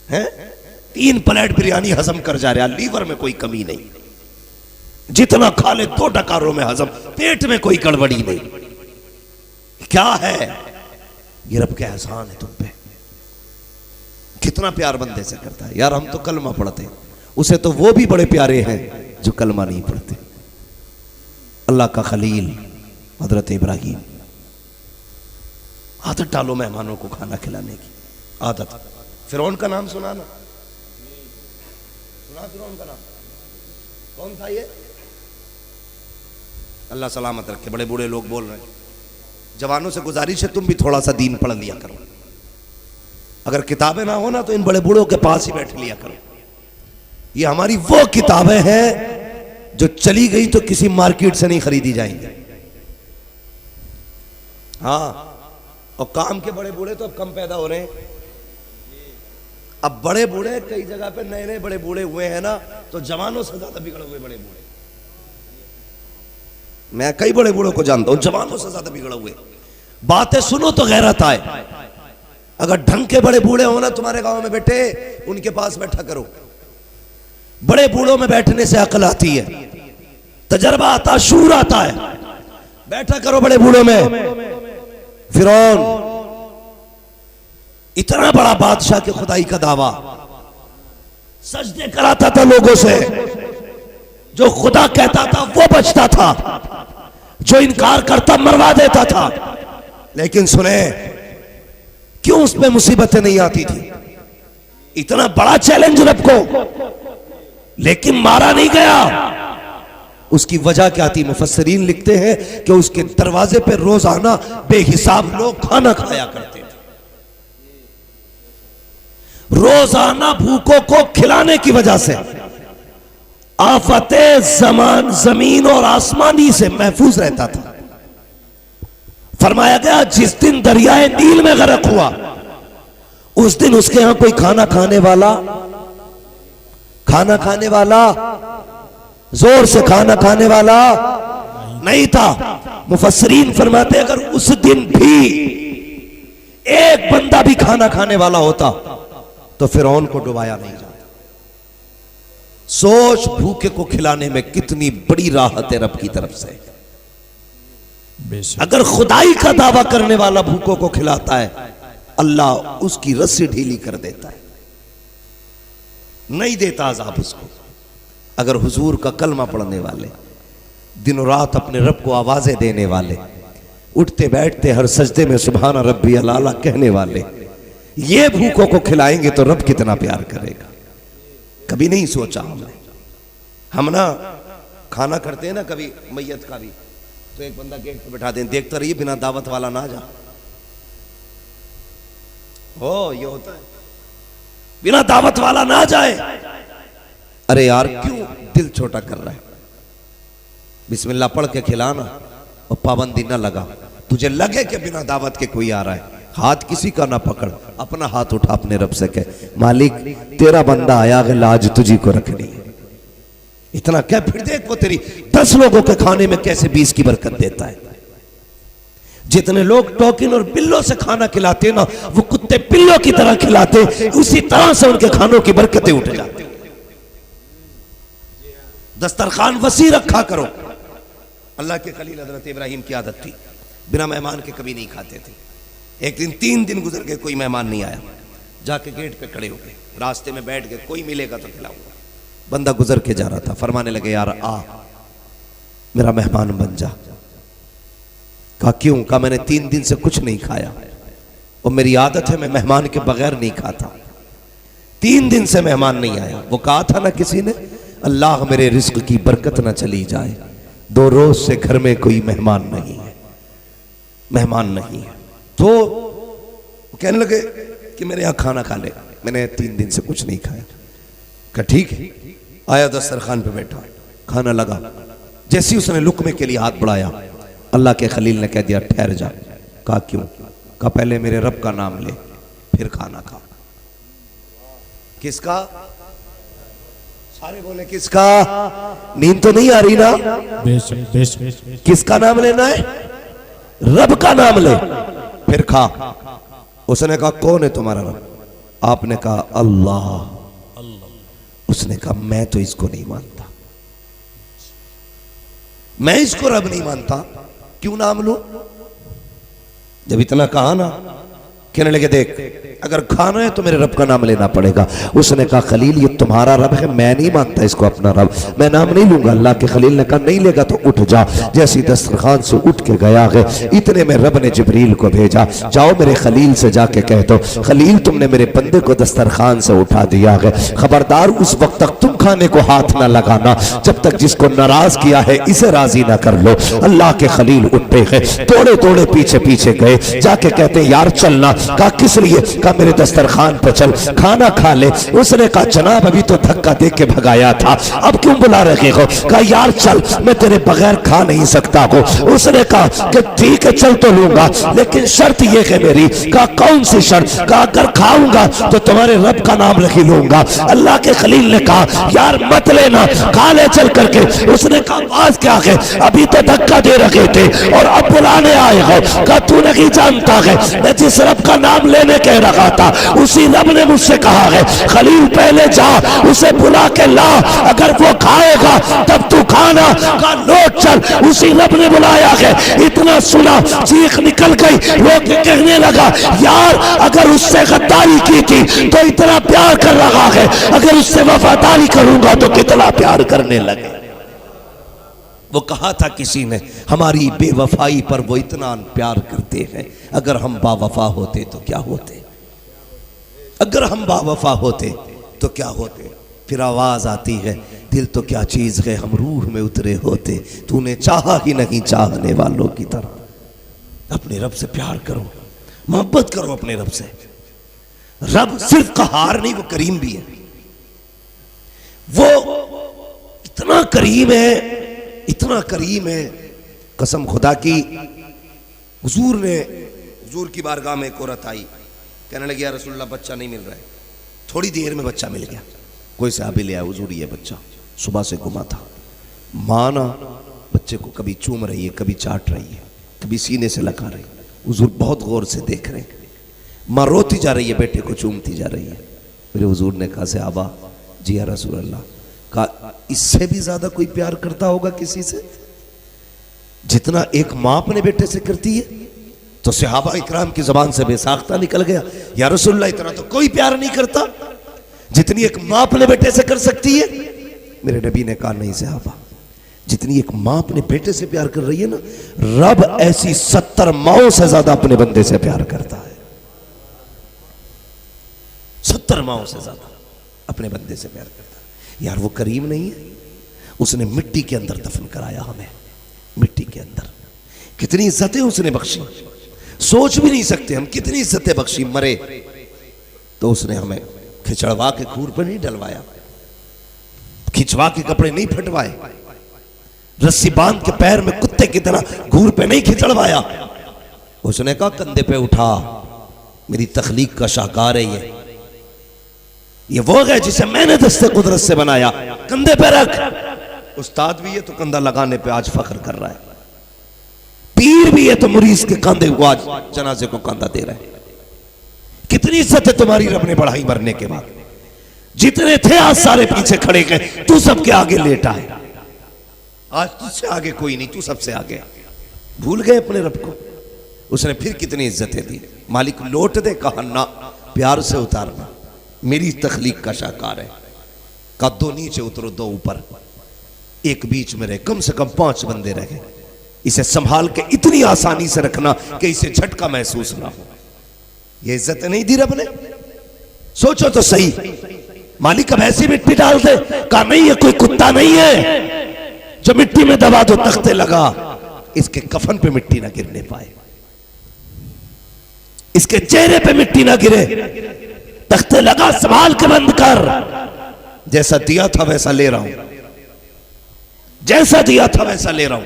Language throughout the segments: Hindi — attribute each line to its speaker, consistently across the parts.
Speaker 1: हैं? 3 प्लेट बिरयानी हजम कर जा रहा, लीवर में कोई कमी नहीं, जितना खा ले 2 डकारों में हजम, पेट में कोई गड़बड़ी नहीं। क्या है ये? रब का एहसान है तुम पे। कितना प्यार बंदे से करता है यार। हम तो कलमा पढ़ते हैं, उसे तो वो भी बड़े प्यारे हैं जो कलमा नहीं पढ़ते। अल्लाह का खलील हजरत इब्राहिम। आदत डालो मेहमानों को खाना खिलाने की आदत। फिरौन का नाम सुना ना? सुना फिरौन का नाम? कौन था ये? अल्लाह सलामत रखे। बड़े बूढ़े लोग बोल रहे हैं, जवानों से गुजारिश है तुम भी थोड़ा सा दीन पढ़ लिया करो। अगर किताबें ना हो ना तो इन बड़े बूढ़ों के पास ही बैठ लिया करो। ये हमारी वो किताबें हैं जो चली गई तो किसी मार्केट से नहीं खरीदी जाएंगी। हाँ, और काम के बड़े बूढ़े तो अब कम पैदा हो रहे हैं। अब बड़े बूढ़े कई जगह पे नए नए बड़े बूढ़े हुए हैं ना, तो जवानों से ज्यादा बिगड़े हुए बड़े बूढ़े। मैं कई बड़े बूढ़ों को जानता हूं, जवानों से ज्यादा बिगड़े हुए। बातें सुनो तो गैरत आए। अगर ढंग के बड़े बूढ़े हो ना तुम्हारे गांव में बेटे, उनके पास बैठा करो। बड़े बूढ़ों में बैठने से अकल आती है, तजर्बा आता, शूर आता है। बैठा करो बड़े बूढ़ों में। फिरौन इतना बड़ा बादशाह के खुदाई का दावा, सजदे कराता था लोगों से। जो खुदा कहता था वो बचता था, जो इनकार करता मरवा देता था। लेकिन सुने, क्यों उस पे मुसीबतें नहीं आती थी? इतना बड़ा चैलेंज रब को, लेकिन मारा नहीं गया। उसकी वजह क्या थी? मुफस्सरीन लिखते हैं कि उसके दरवाजे पे रोजाना बेहिसाब लोग खाना खाया करते थे। रोजाना भूखों को खिलाने की वजह से आफते जमान जमीन और आसमानी से महफूज रहता था। फरमाया गया जिस दिन दरियाए नील में गर्क हुआ, उस दिन उसके यहां कोई खाना खाने वाला जोर से खाना खाने वाला नहीं था। मुफस्सरीन फरमाते अगर उस दिन भी एक बंदा भी खाना खाने वाला होता तो फिरौन को डुबाया नहीं जाता। सोच, भूखे को खिलाने में कितनी बड़ी राहत है रब की तरफ से। अगर खुदाई का दावा करने वाला भूखों को खिलाता है, अल्लाह उसकी रस्सी ढीली कर देता है, नहीं देता अज़ाब उसको। अगर हुजूर का कलमा पढ़ने वाले, दिनों रात अपने रब को आवाजें देने वाले, उठते बैठते हर सजदे में सुभान रब्बी अल-आला कहने वाले, ये भूखों को खिलाएंगे तो रब कितना प्यार करेगा। कभी नहीं सोचा हमने। हम ना खाना करते हैं ना कभी मैयत का भी, तो एक बंदा गेट पे बैठा दें, देखता रहिए बिना दावत वाला ना जा। हो ये होता है, बिना दावत वाला ना जाए। अरे यार क्यों दिल छोटा कर रहा है? बिस्मिल्लाह पढ़ के खिलाना और पाबंदी ना लगा। तुझे लगे कि बिना दावत के कोई आ रहा है, हाथ किसी का ना पकड़, अपना हाथ उठा अपने रब से कह, मालिक तेरा बंदा आया है, लाज तुझी को रखनी है। इतना क्या? फिर देख वो तेरी 10 लोगों के खाने में कैसे 20 की बरकत देता है। जितने लोग टोकिन और बिल्लों से खाना खिलाते ना, वो कुत्ते बिल्लों की तरह खिलाते, उसी तरह से उनके खानों की बरकतें उठ जाती। दस्तरखान वसी रखा करो। अल्लाह के खलील हजरत इब्राहिम की आदत थी, बिना मेहमान के कभी नहीं खाते थे। एक दिन 3 दिन गुजर गए, कोई मेहमान नहीं आया। जाके गेट पे खड़े हो गए, रास्ते में बैठ गए, कोई मिलेगा तो खिलाऊंगा। बंदा गुजर के जा रहा था, फरमाने लगे यार आ मेरा मेहमान बन जा। कहा क्यों? कहा मैंने 3 दिन से कुछ नहीं खाया और मेरी आदत है मैं मेहमान के बगैर नहीं खाता। 3 दिन से मेहमान नहीं आया। वो कहा था ना किसी ने, अल्लाह मेरे रिस्क की बरकत ना चली जाए, 2 रोज से घर में कोई मेहमान नहीं है, मेहमान नहीं है। तो कहने लगे कि मेरे यहां खाना खा ले। मैंने 3 दिन से कुछ नहीं खाया। कहा ठीक है। आया दस्तरखान पे बैठा, खाना लगा। जैसे ही उसने लुकमे के लिए हाथ बढ़ाया, अल्लाह के खलील ने कह दिया ठहर जा। कहा क्यों? कहा पहले मेरे रब का नाम ले फिर खाना खा। किसका? सारे बोले किसका? नींद तो नहीं आ रही ना? किसका नाम लेना है? रब का नाम ले फिर खा। उसने कहा कौन है तुम्हारा रब? आपने कहा अल्लाह। उसने कहा मैं तो इसको नहीं मानता, मैं इसको रब नहीं मानता, क्यों नाम लूं? जब इतना कहा ना, कहने लगे देख अगर खाना है तो मेरे रब का नाम लेना पड़ेगा। उसने कहा खलील ये तुम्हारा रब है, मैं नहीं मानता इसको अपना रब, मैं नाम नहीं लूंगा। अल्लाह के खलील ने कहा नहीं लेगा तो उठ जा। जैसी दस्तरखान से उठ के गया है, इतने में रब ने जिब्रील को भेजा, जाओ मेरे खलील से जाके कह दो खलील तुमने मेरे बंदे को दस्तरखान से उठा दिया है, खबरदार उस वक्त तक तुम खाने को हाथ ना लगाना जब तक जिसको नाराज किया है इसे राजी ना कर लो। अल्लाह के खलील उठते हैं, तोड़े तोड़े पीछे पीछे गए, जाके कहते यार चलना। कहा किस लिए? कहा मेरे दस्तरखान पे चल, खाना खा ले। उसने कहा जनाब अभी तो धक्का दे के भगाया था, अब क्यों बुला रहे हो? कहा यार चल, मैं तेरे बगैर खा नहीं सकता हो। उसने कहा कि ठीक है चल तो लूंगा, लेकिन शर्त ये है मेरी। कहा कौन सी शर्त? कहा अगर खाऊंगा तो तुम्हारे रब का नाम रख लूंगा। अल्लाह के खलील ने कहा यार मत लेना, खा ले चल करके। उसने कहा बात क्या है, अभी तो धक्का दे रखे थे और अब बुलाने आए हो। कहा तू नहीं जानता है मैं जिस रब का नाम लेने कह रहा था उसी रब ने मुझसे कहा है खलील पहले जा उसे बुला के ला, अगर वो खाएगा तब तू खाना। का लौट चल, उसी रब ने बुलाया है। इतना सुना चीख निकल गई, वो कहने लगा यार अगर उससे गद्दारी की थी तो इतना प्यार कर रहा है, अगर उससे वफादारी करूंगा तो कितना प्यार करने लगे। वो कहा था किसी ने हमारी बेवफाई पर वो इतना प्यार करते हैं, अगर हम बावफा होते तो क्या होते, अगर हम बावफा होते तो क्या होते। फिर आवाज आती है दिल तो क्या चीज है हम रूह में उतरे होते, तूने चाहा ही नहीं चाहने वालों की तरह। अपने रब से प्यार करो, मोहब्बत करो अपने रब से। रब सिर्फ कहार नहीं, वो करीम भी है। वो इतना करीम है, इतना करीम है, कसम खुदा की। हुजूर की बारगाह में एक औरत आई, कहने लगी या रसूलल्लाह बच्चा नहीं मिल रहा है। थोड़ी देर में बच्चा मिल गया, कोई सहाबी ले आया, हुजूर ये बच्चा सुबह से गुमा था। माँ ना बच्चे को कभी चूम रही है, कभी चाट रही है, कभी सीने से लगा रही है। हुजूर बहुत गौर से देख रहे हैं, माँ रोती जा रही है, बेटे को चूमती जा रही है। मेरे हुजूर ने कहा सहाबा जी या रसूलल्लाह, कहा इससे भी ज्यादा कोई प्यार करता होगा किसी से जितना एक माँ अपने बेटे से करती है? तो सहाबा इकराम की जबान से बेसाख्ता निकल गया, या रसूलल्लाह इतना तो कोई प्यार नहीं करता जितनी एक माँ अपने बेटे से कर सकती है। मेरे नबी ने कहा नहीं सहाबा, जितनी एक माँ अपने बेटे से प्यार कर रही है ना, रब ऐसी 70 माओं से ज्यादा अपने बंदे से प्यार करता है। 70 माओं से ज्यादा अपने बंदे से प्यार करता है। यार वो करीम नहीं है? उसने मिट्टी के अंदर दफन कराया हमें, मिट्टी के अंदर। कितनी इज्जतें उसने बख्शी, सोच भी नहीं सकते हम कितनी इज्जतें बख्शी। मरे तो उसने हमें खिंचड़वा के खूर पर नहीं डलवाया, खिंचवा के कपड़े नहीं फटवाए, रस्सी बांध के पैर में कुत्ते की तरह घूर पे नहीं खिंचड़वाया। उसने कहा कंधे पे उठा, मेरी तखलीक का शाहकार है ये वो है जिसे मैंने दस्ते कुदरत से बनाया, कंधे पे रख। उस्ताद भी है तो कंधा लगाने पे आज फख्र कर रहा है, पीर भी है तो मुरीद के कंधे को आज जनाजे को कंधा दे रहा है। कितनी इज्जत है तुम्हारी रब ने बढ़ाई मरने के बाद। जितने थे आज सारे पीछे खड़े गए, तू सबके आगे लेटा है। आज तुझसे आगे कोई नहीं, तू सबसे आगे। भूल गए अपने रब को। उसने फिर कितनी इज्जतें दी। मालिक लौट दे, कहा ना, प्यार से उतारना, मेरी तखलीक का शाहकार है। का दो नीचे उतरो, दो ऊपर, एक बीच में रहे, कम से कम 5 बंदे रहे। इसे संभाल के इतनी आसानी से रखना कि इसे झटका महसूस ना हो। ये इज्जत नहीं दी रब ने? सोचो तो सही। मालिक अब ऐसी मिट्टी डाल दे, कहा नहीं ये कोई कुत्ता नहीं है जो मिट्टी में दबा दो तख्ते लगा, इसके कफन पे मिट्टी ना गिरने पाए, इसके चेहरे पे मिट्टी ना गिरे, तख्ते लगा, संभाल के बंद कर। जैसा दिया था वैसा ले रहा हूं, जैसा दिया था वैसा ले रहा हूं।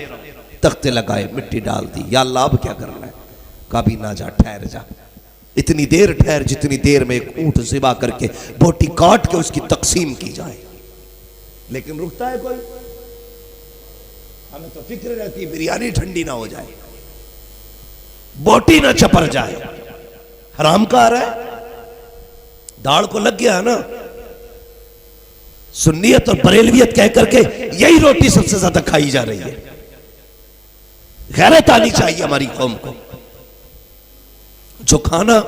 Speaker 1: तख्ते लगाए, मिट्टी डाल दी। या अल्लाह अब क्या करना है? कभी ना जा, ठहर जा, इतनी देर ठहर जितनी देर में एक ऊंट ज़िबा करके बोटी काट के उसकी तकसीम की जाए। लेकिन रुकता है कोई? हमें तो फिक्र रहती बिरयानी ठंडी ना हो जाए, बोटी ना चपर जाए। हराम का आ रहा है, दाढ़ को लग गया ना, सुन्नियत और बरेलवियत कह करके यही रोटी सबसे ज्यादा खाई जा रही है। गैरत आनी चाहिए हमारी कौम को। जो खाना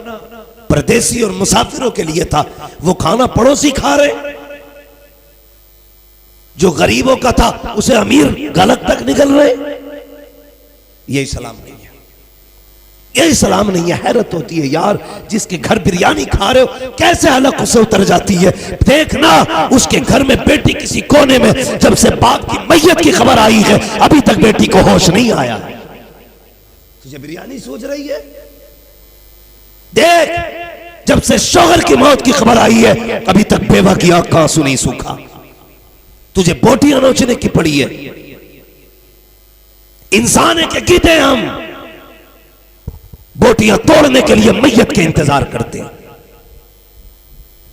Speaker 1: परदेसी और मुसाफिरों के लिए था वो खाना पड़ोसी खा रहे, जो गरीबों का था उसे अमीर गलत तक निकल रहे। ये इस्लाम नहीं है, ये इस्लाम नहीं है। हैरत होती है यार, जिसके घर बिरयानी खा रहे हो कैसे हलक उसे उतर जाती है। देखना उसके घर में बेटी किसी कोने में, जब से बाप की मैयत की खबर आई है अभी तक बेटी को होश नहीं आया। तुझे बिरयानी सोच रही है? देख, जब से शौहर की मौत की खबर आई है अभी तक बेवा की आंख का आंसू नहीं सूखा। तुझे बोटियां नोचने की पड़ी है। इंसान है कि गीते हम बोटियां तोड़ने के लिए मैयत के इंतजार करते हैं।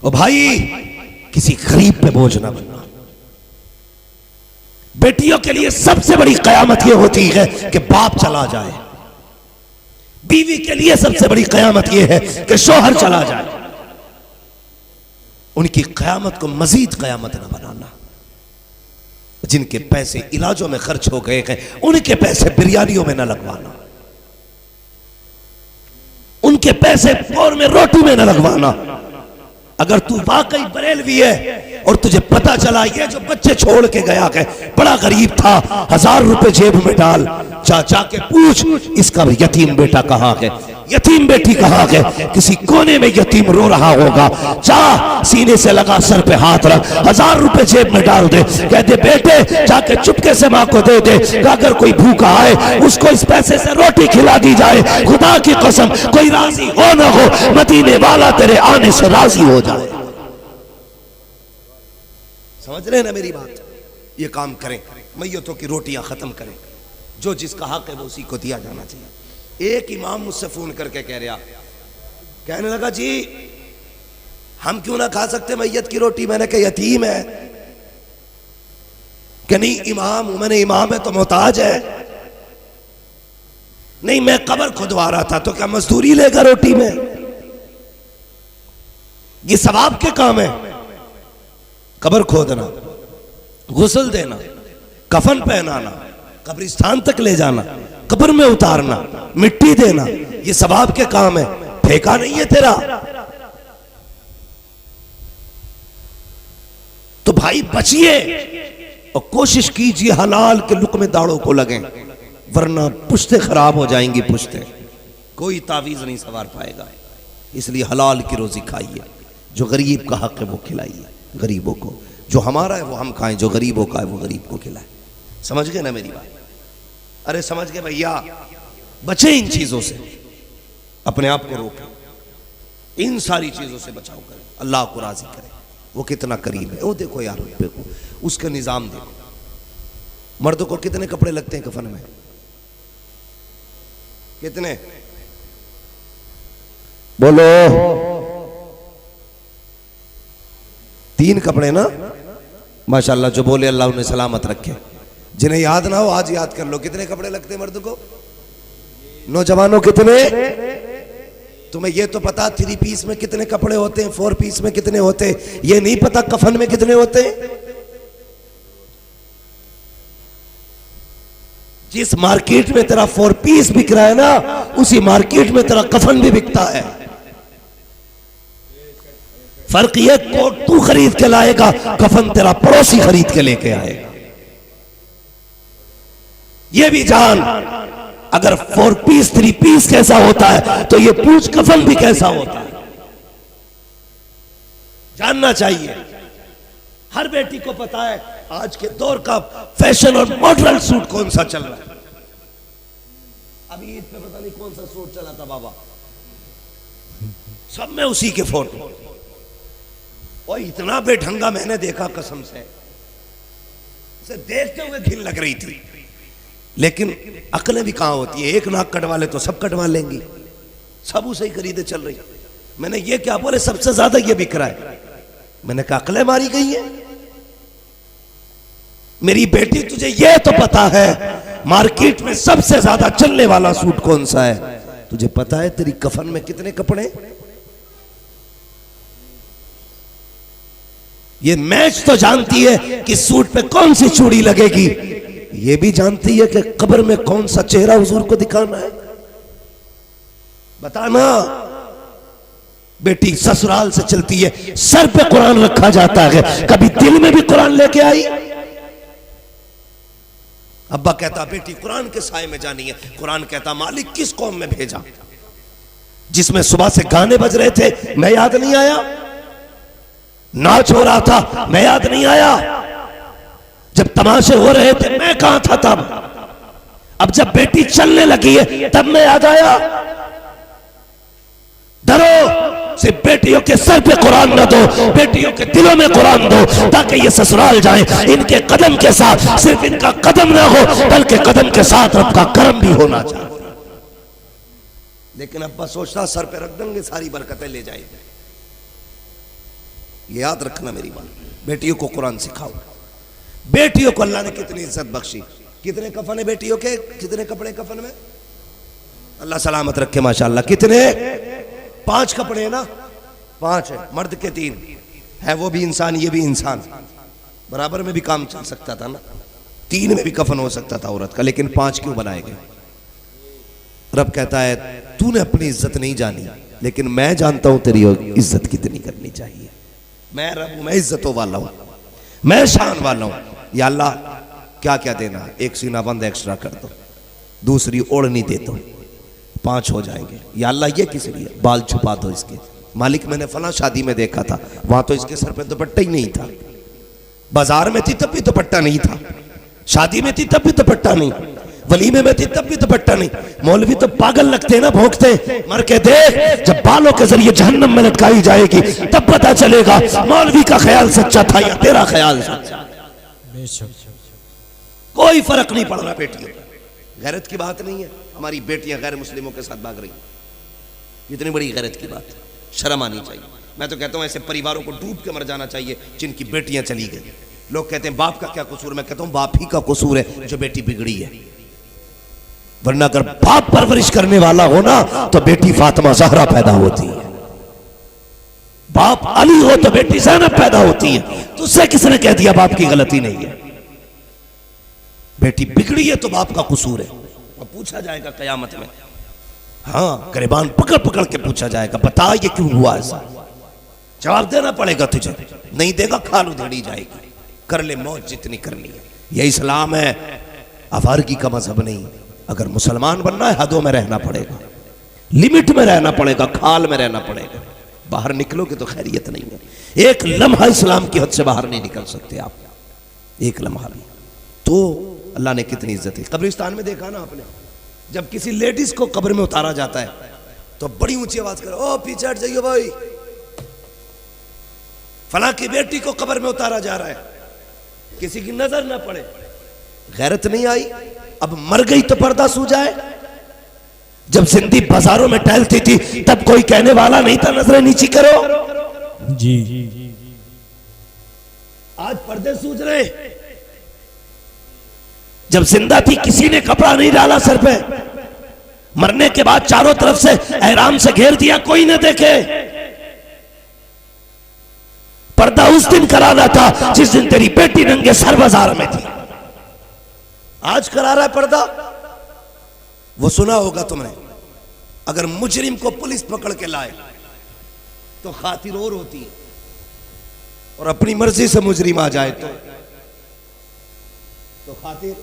Speaker 1: ओ भाई, किसी गरीब पे बोझ ना बनना। बेटियों के लिए सबसे बड़ी कयामत यह होती है कि बाप चला जाए। बीवी के लिए सबसे बड़ी कयामत यह है कि शौहर चला जाए। उनकी कयामत को मजीद कयामत ना बनाना। जिनके पैसे इलाजों में खर्च हो गए हैं उनके पैसे बिरयानियों में ना लगवाना, उनके पैसे पौर में रोटी में ना लगवाना। अगर तू वाकई बरेलवी है और तुझे पता चला ये जो बच्चे छोड़ के गया है बड़ा गरीब था, 1000 रुपए जेब में डाल, चाचा के पूछ इसका यतीम बेटा कहां है, यतीम बेटी कहां है, किसी कोने में यतीम रो रहा होगा, जा सीने से लगा सर पे हाथ रख, 1000 रुपए जेब में डाल दे, कह दे बेटे जाके चुपके से मां को दे दे, अगर कोई भूखा आए उसको इस पैसे से रोटी खिला दी जाए। खुदा की कसम कोई राजी हो ना हो, मदीने वाला तेरे आने से राजी हो जाए। समझ रहे ना मेरी बात? ये काम करें, मैयतों की रोटियां खत्म करें, जो जिसका हक है वो उसी को दिया जाना चाहिए। एक इमाम मुझसे फोन करके कहने लगा जी हम क्यों ना खा सकते मैयत की रोटी? मैंने कहा यतीम है। कि नहीं इमाम हूं, मैंने इमाम है तो मोहताज है। नहीं मैं कब्र खुदवा रहा था, तो क्या मजदूरी लेगा रोटी में? ये सवाब के काम है। कब्र खोदना, गुस्ल देना, कफन पहनाना, कब्रिस्तान तक ले जाना, कब्र में उतारना, मिट्टी देना, ये सवाब के काम है, फेंका नहीं है तेरा। तो भाई बचिए और कोशिश कीजिए हलाल के लुक्मे दाड़ों को लगे, वरना पुश्ते खराब हो जाएंगी। पुश्ते कोई तावीज नहीं सवार पाएगा। इसलिए हलाल की रोजी खाइए, जो गरीब का हक है वो खिलाइए गरीबों को, जो हमारा है वो हम खाएं, जो गरीबों का है वो गरीब को खिलाएं। समझ गए ना मेरी बात? अरे समझ गए भैया? बचे इन चीजों से, अपने आप को रोकें, इन सारी चीजों से बचाव करें, अल्लाह को राजी करें। वो कितना करीब है। वो देखो यार, देखो उसका निजाम देखो। मर्दों को कितने कपड़े लगते हैं कफन में? कितने बोलो? 3 कपड़े ना? माशाल्लाह, जो बोले अल्लाह उन्हें सलामत रखे। जिन्हें याद ना हो आज याद कर लो, कितने कपड़े लगते हैं मर्द को? नौजवानों कितने? तुम्हें ये तो पता 3 पीस में कितने कपड़े होते हैं, 4 पीस में कितने होते हैं, ये नहीं पता कफन में कितने होते हैं। जिस मार्केट में तेरा 4 पीस बिक रहा है ना, उसी मार्केट में तेरा कफन भी बिकता है। फर्क ये, कोट तू खरीद के लाएगा, कफन तेरा पड़ोसी खरीद के लेके आएगा। ये भी जान, अगर 4 पीस 3 पीस कैसा होता है तो ये पूछ कफन भी कैसा होता है, जानना चाहिए। हर बेटी को पता है आज के दौर का फैशन और मॉडर्न सूट कौन सा चल रहा है। अभी ईद पे पता नहीं कौन सा सूट चला था बाबा, सब में उसी के फोटो। और इतना बेढंगा मैंने देखा कसम से, उसे देखते हुए घिन लग रही थी। लेकिन अकलें भी कहां होती है? एक नाक कटवा ले तो सब कटवा लेंगी, सब उसे ही खरीदे चल रही। मैंने ये क्या बोले, सबसे ज्यादा ये बिक रहा है। मैंने कहा अकलें मारी गई है मेरी बेटी। तुझे ये तो पता है मार्केट में सबसे ज्यादा चलने वाला सूट कौन सा है? तुझे पता है तेरी कफन में कितने कपड़े? ये मैच तो जानती है कि सूट पे कौन सी चूड़ी लगेगी, ये भी जानती है कि कब्र में कौन सा चेहरा हुजूर को दिखाना है। बताना, बेटी ससुराल से चलती है, सर पे कुरान रखा जाता है, कभी दिल में भी कुरान लेके आई? अब्बा कहता बेटी कुरान के साए में जानी है। कुरान कहता मालिक किस कौम में भेजा जिसमें सुबह से गाने बज रहे थे, मैं याद नहीं आया? नाच हो रहा था, मैं याद नहीं आया? जब तमाशे हो रहे थे, मैं कहां था तब? अब जब बेटी चलने लगी है तब मैं याद आया? डरो, सिर्फ बेटियों के सर पे कुरान न दो, बेटियों के दिलों में कुरान दो, ताकि ये ससुराल जाएं इनके कदम के साथ। सिर्फ इनका कदम ना हो बल्कि कदम के साथ रब का करम भी होना चाहिए। लेकिन अब्बा सोचता सर पे रख देंगे सारी बरकतें ले जाएंगे। ये याद रखना मेरी बात, बेटियों को कुरान सिखाओ। बेटियों को अल्लाह ने कितनी इज्जत बख्शी। कितने कफन है बेटियों के, कितने कपड़े कफन में? अल्लाह सलामत रखे माशाअल्लाह। कितने? 5 कपड़े है ना? 5 है, मर्द के 3 है। वो भी इंसान, ये भी इंसान, बराबर में भी काम चल सकता था ना। 3 में भी कफन हो सकता था औरत का, लेकिन 5 क्यों बनाए गए? रब कहता है तूने अपनी इज्जत नहीं जानी, लेकिन मैं जानता हूं तेरी इज्जत कितनी करनी चाहिए। मैं रब हूं, मैं इज्जतों वाला हूं, मैं शान वाला हूं। या अल्लाह क्या क्या देना, एक सीना बंद एक्स्ट्रा कर दो, दूसरी ओढ़नी दे दो, 5 हो जाएंगे। या अल्लाह ये किस लिए? बाल छुपा दो इसके। मालिक मैंने फला शादी में देखा था, वहां तो इसके सर पे दुपट्टा ही नहीं था। बाजार में थी तब भी दुपट्टा नहीं था, शादी में थी तब भी दुपट्टा नहीं, वलीमे में थी तब भी दुपट्टा नहीं। मौलवी तो पागल लगते हैं ना, भोंकते। मर के देख, जब बालों के जरिए जहन्नम में लटकाई जाएगी तब पता चलेगा मौलवी का ख्याल सच्चा था या तेरा ख्याल सच्चा। कोई फर्क नहीं पड़ रहा बेटियों का। गैरत की बात नहीं है, हमारी बेटियां गैर मुस्लिमों के साथ भाग रही, इतनी बड़ी गैरत की बात, शर्म आनी चाहिए। मैं तो कहता हूं ऐसे परिवारों को डूब के मर जाना चाहिए जिनकी बेटियां चली गई। लोग कहते हैं बाप का क्या कसूर, मैं कहता हूं बाप ही का कसूर है जो बेटी बिगड़ी है। वरना अगर बाप परवरिश करने वाला हो ना तो बेटी फातिमा ज़हरा पैदा होती है, बाप अली हो तो बेटी ज़ैनब पैदा होती है। तो उससे किसने कह दिया बाप की गलती नहीं है? बेटी बिगड़ी है तो बाप का कसूर है, और पूछा जाएगा कयामत में। हाँ, गिरबान पकड़ पकड़ के पूछा जाएगा, बता ये क्यों हुआ ऐसा? जवाब देना पड़ेगा तुझे, नहीं देगा खाल उधेड़ी जाएगी। कर ले मौज जितनी करनी है। यह इस्लाम है, आवारगी का मजहब नहीं। अगर मुसलमान बनना है हदों में रहना पड़ेगा, लिमिट में रहना पड़ेगा, खाल में रहना पड़ेगा। बाहर निकलोगे तो खैरियत नहीं है। एक लम्हा इस्लाम की हद से बाहर नहीं निकल सकते आप, एक लम्हा नहीं। तो अल्लाह ने कितनी इज्जत है। कब्रिस्तान में देखा ना आपने, जब किसी लेडीज को कब्र में उतारा जाता है तो बड़ी ऊंची आवाज करो, ओ पीछे हट जाइए भाई, फला की बेटी को कब्र में उतारा जा रहा है, किसी की नजर ना पड़े। गैरत नहीं आई? अब मर गई तो पर्दा सू जाए। जब जिंदी बाजारों में टहलती थी तब कोई कहने वाला नहीं था नजरें नीची करो जी। आज पर्दे सूझ रहे। जब जिंदा थी किसी ने कपड़ा नहीं डाला सर पे, मरने के बाद चारों तरफ से एहराम से घेर दिया, कोई न देखे। पर्दा उस दिन कराना था जिस दिन तेरी बेटी नंगे सर बाजार में थी। आज करा रहा है पर्दा। वो सुना होगा तुमने, अगर मुजरिम को पुलिस पकड़ के लाए तो खातिर और होती है, और अपनी मर्जी से मुजरिम आ जाए तो खातिर।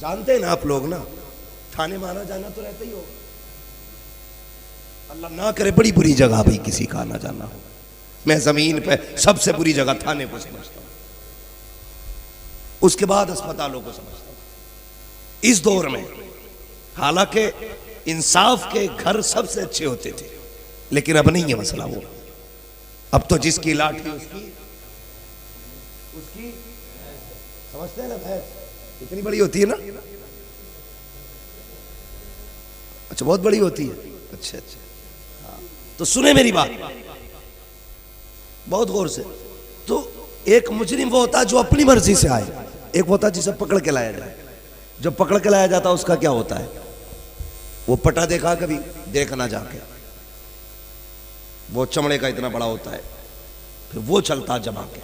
Speaker 1: जानते हैं ना आप लोग ना, थाने में आना जाना तो रहता ही होगा। अल्लाह ना करे बड़ी बुरी जगह भाई किसी का आना जाना हो। मैं जमीन पे सबसे बुरी जगह थाने को समझता हूं, उसके बाद अस्पतालों को समझता हूं। इस दौर में हालांकि इंसाफ के घर सबसे अच्छे होते थे, लेकिन अब नहीं है मसला वो। अब तो जिसकी लाठी उसकी समझते हैं ना, भैंस इतनी बड़ी होती है ना। अच्छा, बहुत बड़ी होती है। अच्छा अच्छा, हाँ। तो सुने मेरी बात बहुत गौर से। तो एक मुजरिम वो होता है जो अपनी मर्जी से आए, एक होता है जिसे पकड़ के लाया जाए। जो पकड़ के लाया जाता है उसका क्या होता है? वो पटा देखा कभी? देखना जाके, वो चमड़े का इतना बड़ा होता है, फिर वो चलता जमा के,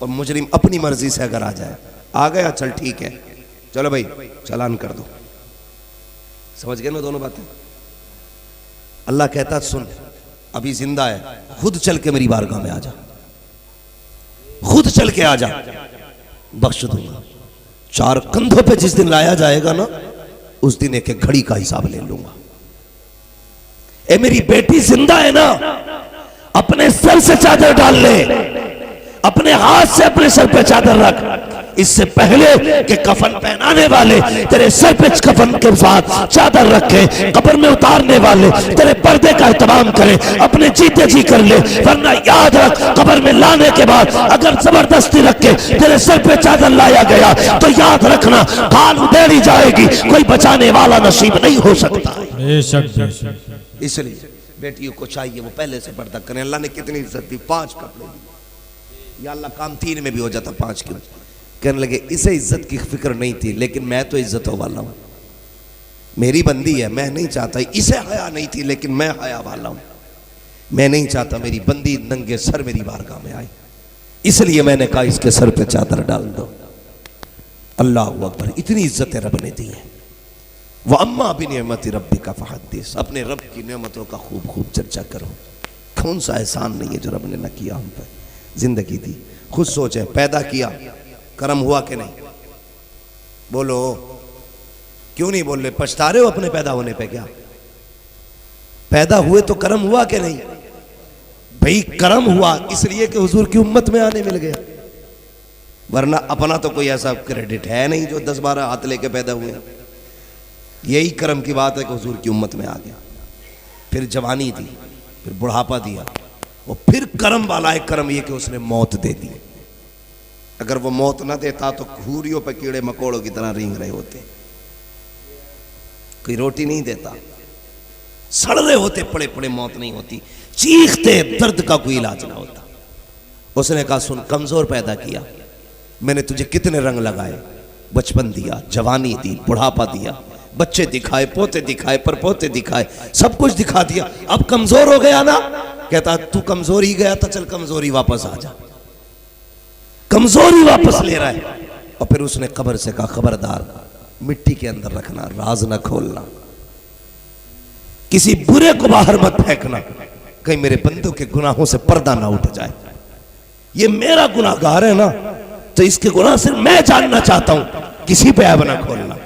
Speaker 1: और मुजरिम अपनी मर्जी से अगर आ जाए, आ गया चल ठीक है, चलो भाई चालान कर दो। समझ गए ना दोनों बातें? अल्लाह कहता सुन, अभी जिंदा है, खुद चल के मेरी बारगाह में आ जा, खुद चल के आ जा, बख्श दूंगा। 4 कंधों पे जिस दिन लाया जाएगा ना, उस दिन एक एक घड़ी का हिसाब ले लूंगा। ए मेरी बेटी जिंदा है ना, अपने सर से चादर डाल ले, अपने हाथ से अपने सर पे चादर रख, इससे पहले कि कफन पहनाने वाले तेरे सर पे कफन के साथ चादर रखे, कब्र में उतारने वाले तेरे पर्दे का एहतमाम करें, अपने जीते जी कर ले। वरना याद रख, कब्र में लाने के बाद अगर जबरदस्ती रख के तेरे सर पे चादर लाया गया तो याद रखना खाल उधेड़ी जाएगी, कोई बचाने वाला नसीब नहीं हो सकता। इसलिए बेटियों को चाहिए वो पहले से पर्दा करें। अल्लाह ने कितनी इज्जत दी, 5 कपड़े दी, या अल्लाह काम 3 में भी हो जाता, 5 क्यों? कहने लगे इसे इज्जत की फिक्र नहीं थी, लेकिन मैं तो इज्जतों वाला हूं, मेरी बंदी है, मैं नहीं चाहता। इसे हया नहीं थी, लेकिन मैं हया वाला हूं, मैं नहीं चाहता मेरी बंदी नंगे सर मेरी बारगाह में आए, इसलिए मैंने कहा इसके सर पे चादर डाल दो। अल्लाह अकबर, इतनी इज्जतें रब ने दी है। वह अम्मा बिनिअमति रब्बिका फहद्दिस, अपने रब की नेमतों का खूब खूब चर्चा करो। कौन सा एहसान नहीं है जो रब ने न किया हम पर, जिंदगी दी। खुद सोचे, पैदा किया, कर्म हुआ कि नहीं? बोलो, क्यों नहीं बोल रहे? पछता रहे हो अपने पैदा होने पे? क्या पैदा हुए तो कर्म हुआ कि नहीं? भाई कर्म हुआ इसलिए कि हुजूर की उम्मत में आने मिल गया, वरना अपना तो कोई ऐसा क्रेडिट है नहीं जो 10-12 हाथ लेके पैदा हुए। यही कर्म की बात है कि हुजूर की उम्मत में आ गया, फिर जवानी दी, फिर बुढ़ापा दिया, और फिर कर्म वाला है कर्म ये कि उसने मौत दे दी। अगर वो मौत ना देता तो घूरियों पे कीड़े मकोड़ों की तरह रेंग रहे होते, कोई रोटी नहीं देता, सड़ रहे होते पड़े पड़े, मौत नहीं होती, चीखते, दर्द का कोई इलाज ना होता। उसने कहा सुन, कमजोर पैदा किया मैंने तुझे, कितने रंग लगाए, बचपन दिया, जवानी दी, बुढ़ापा दिया, बच्चे दिखाए, पोते दिखाए, परपोते दिखाए, सब कुछ दिखा दिया, अब कमजोर हो गया ना? कहता तू कमजोर ही गया था, चल कमजोरी वापस आ जा। कमजोरी वापस ले रहा है। और फिर उसने कब्र से कहा खबरदार, मिट्टी के अंदर रखना, राज न खोलना, किसी बुरे को बाहर मत फेंकना, कहीं मेरे बंदों के गुनाहों से पर्दा ना उठ जाए। ये मेरा गुनाहगार है ना, तो इसके गुनाह सिर्फ मैं जानना चाहता हूं, किसी पे ऐब ना खोलना।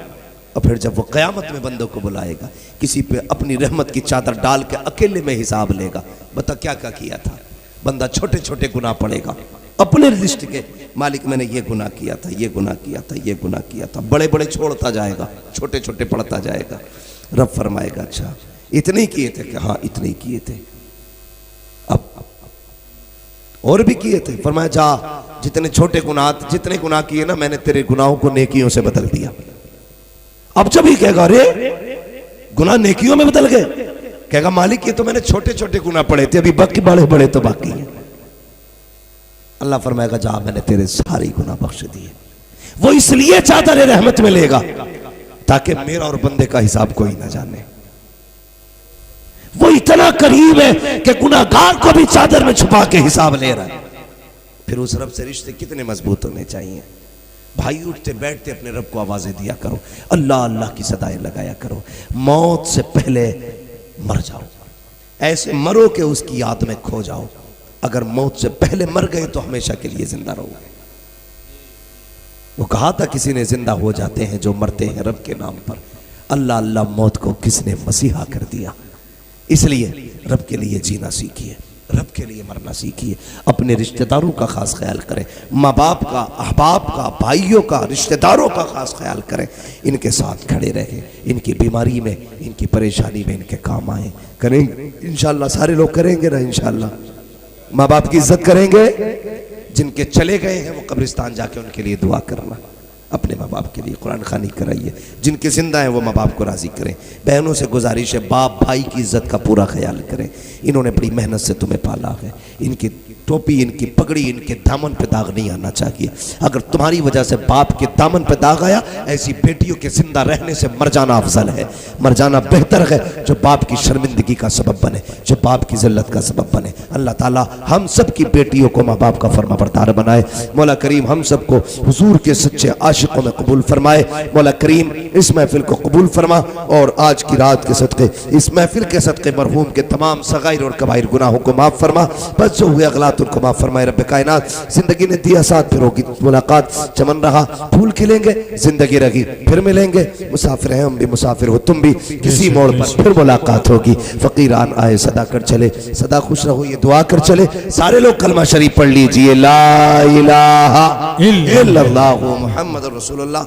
Speaker 1: और फिर जब वो कयामत में बंदों को बुलाएगा, किसी पे अपनी रहमत की चादर डाल के अकेले में हिसाब लेगा, बता क्या क्या किया था। बंदा छोटे छोटे गुनाह पड़ेगा अपने लिस्ट के, मालिक मैंने ये गुनाह किया था, ये गुनाह किया था, ये गुनाह किया था, बड़े बड़े छोड़ता जाएगा, छोटे छोटे पढ़ता जाएगा। रब फरमाएगा अच्छा इतने किए थे? कि हाँ इतने ही किए थे। अब और भी किए थे? फरमाया जा, जितने छोटे गुनाह, जितने गुनाह किए ना मैंने, तेरे गुनाहों को नेकियों से बदल दिया। अब जब ही कहेगा अरे गुनाह नेकियों में बदल गए, कहेगा मालिक ये तो मैंने छोटे छोटे गुनाह पड़े थे, अभी बाकी बड़े बड़े तो बाकी हैं। अल्लाह फरमाएगा जा, मैंने तेरे सारे गुनाह बख्श दिए। वो इसलिए चादर रहमत में लेगा ताकि मेरा और बंदे का हिसाब कोई ना जाने। वो इतना करीब है कि गुनाहगार को भी चादर में छुपा के हिसाब ले रहा है। फिर उस रब से रिश्ते कितने मजबूत होने चाहिए। भाई उठते बैठते अपने रब को आवाजें दिया करो, अल्लाह अल्लाह की सदाएं लगाया करो। मौत से पहले मर जाओ, ऐसे मरो कि उसकी याद में खो जाओ। अगर मौत से पहले मर गए तो हमेशा के लिए जिंदा रहोगे। वो कहा था किसी ने, जिंदा हो जाते हैं जो मरते हैं रब के नाम पर। अल्लाह अल्लाह मौत को किसने मसीहा कर दिया। इसलिए रब के लिए जीना सीखिए, रब के लिए मरना सीखिए। अपने रिश्तेदारों का खास ख्याल करें, माँ बाप का, अहबाब का, भाइयों का, रिश्तेदारों का खास ख्याल करें। इनके साथ खड़े रहें, इनकी बीमारी में, इनकी परेशानी में इनके काम आए। करेंगे इंशाल्लाह, सारे लोग करेंगे ना इंशाल्लाह। माँ बाप की इज्जत करेंगे, जिनके चले गए हैं वो कब्रिस्तान जाके उनके लिए दुआ करना। अपने माँ बाप के लिए कुरान खानी कराइए। जिनके जिंदा हैं वो माँ बाप को राज़ी करें। बहनों से गुजारिश है, बाप भाई की इज्जत का पूरा ख्याल करें। इन्होंने बड़ी मेहनत से तुम्हें पाला है। इनकी टोपी, इनकी पगड़ी, इनके दामन पे दाग नहीं आना चाहिए। अगर तुम्हारी वजह से बाप के दामन पे दाग आया, ऐसी बेटियों के जिंदा रहने से मर जाना अफजल है। मर जाना बेहतर है जो बाप की शर्मिंदगी का सबब बने, जो बाप की जिल्लत का सबब बने। अल्लाह ताला हम सब की बेटियों को माँ बाप का फरमाबरदार बनाए। मौला करीम हम सबको हुजूर के सच्चे आशिकों में कबूल फरमाए। मौला करीम इस महफिल को कबूल फरमा और आज की रात के सदक़े, इस महफिल के सदक़े मरहूम के तमाम सगाइर और कबाइर गुनाहों को माफ़ फरमा। बस जो हुए अगलात उनको माफ़ फरमाए। रब्बे कायनात, जिंदगी ने दिया साथ, फिर होगी मुलाकात, चमन रहा फूल खिलेंगे, जिंदगी रही फिर मिलेंगे। मुसाफिर हैं हम भी, मुसाफिर हो तुम भी, किसी मोड़ पर फिर मुलाकात होगी। फकीरान आए सदा कर चले, सदा खुश रहो ये दुआ कर चले। सारे लोग कलमा शरीफ पढ़ लीजिए, ला इलाहा इल्लल्लाहु मुहम्मद रसूलुल्लाह।